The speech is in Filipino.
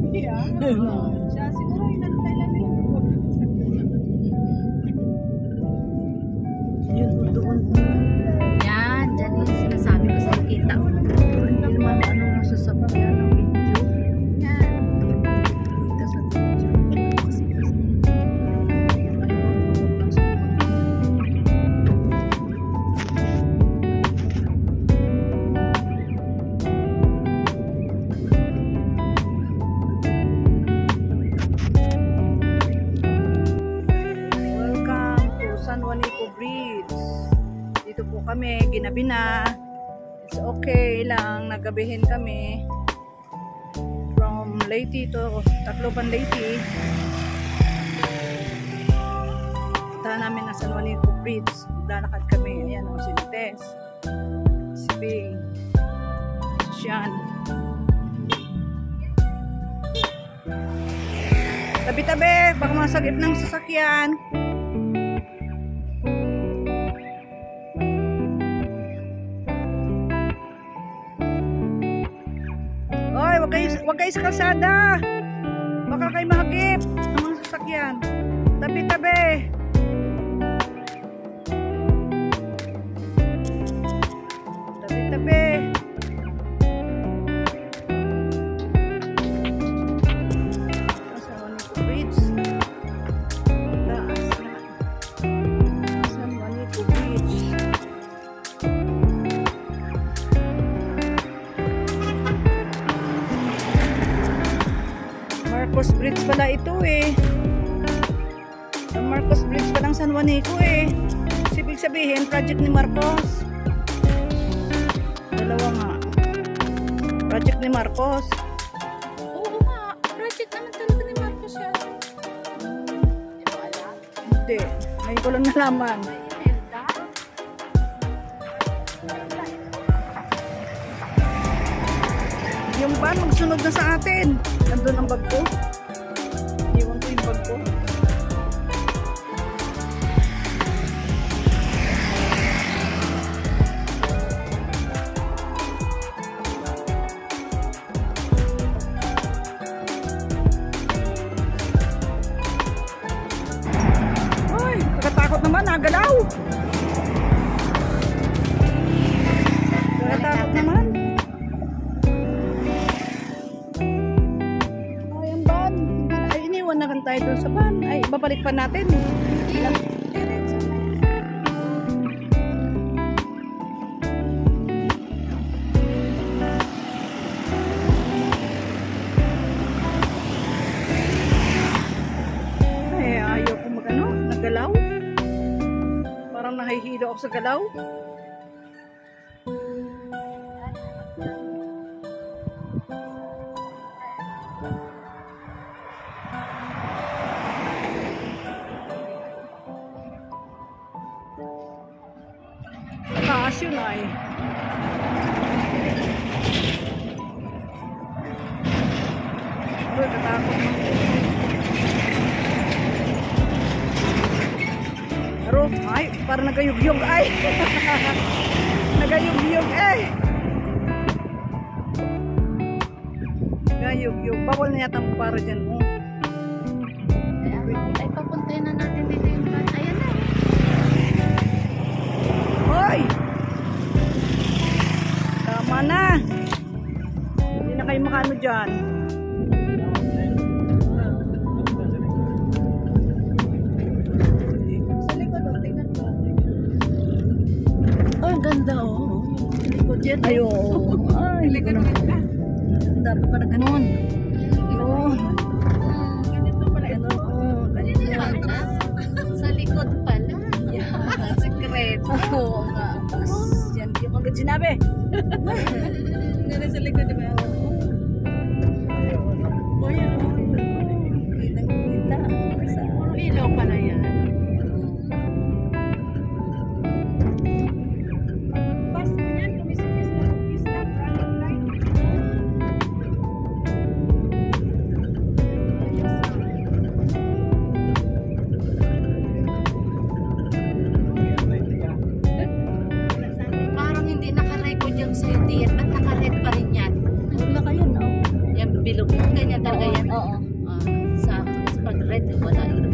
Yeah. Siya siguro inantay lang nila. Yun, doon. Yan, dyan yung sinasabi ko sa kita. Hindi naman ano masasabyan ng video. Yan. Dito sa video. Welcome to San Juanico Bridge. Dito po kami, ginabi na. It's okay lang, nagabihin kami. From Leyte to Tacloban, Leyte. Puntahan namin na San Juanico Bridge. Lalakad kami. Ayan o, si Tess. Si Bing. Si Sean. Tabi-tabi, baka masagip ng sasakyan. Oy, wag kayo sa kalsada. Baka kayo mahagip ng mga sasakyan. Tabi-tabi. Tabi-tabi. San Juanico Bridge. Taas na. San Juanico Bridge. Marcos Bridge pala ito eh. Ang Marcos Bridge pa ng San Juanico eh. Ibig sabihin, project ni Marcos. Dalawa nga. Project ni Marcos. Oo nga, project naman talaga ni Marcos yan. Hindi mo alam? Hindi. Ngayon ko lang nalaman. Elda? Yung van magsunod na sa atin. Nandun ang bag ko. Iwan ko yung bag ko. Ay, kakatakot naman, nagalaw. Kakatakot naman. Ay, ang van. Ay, iniwan na kan tayo doon sa van. Ay, babalik pa natin. Ay, ayaw ko magano, nagalaw. Parang nahihilo ako sa galaw. Taas yun ay. Uy, katakot mo. Aro, ay, parang nagayugyog ay. Nagayugyog eh. Nagayugyog. Bawal na yata mo para dyan. Oh. Ay, papuntahin na natin dito yung van. Ayan na. Hoy! Tama na. Hindi na kayo makaano dyan. Sa likod, o, tingnan mo. Oh, ang ganda oh. Likod yan. Ay, oo. Ay, Likod mo ka. dapat pala ganun. Yun. Ganito pala ito. Oo, Ganito ganito. pala. Sa likod pala. Secret. Oo nga. Yan, yung agad sinabi. Ganito sa likod, di ba? O, yan o. Kitang-kita. Sa... Ilaw pala yan. Bas mo yan, kumisikis na running light. Parang hindi naka-record yung sa'yo, Tiet. At naka-red pa rin yan. Wala kayo, no? Yan, B. bilog mo, ganyan talaga yan. Oo. Sa pag red, wala yun.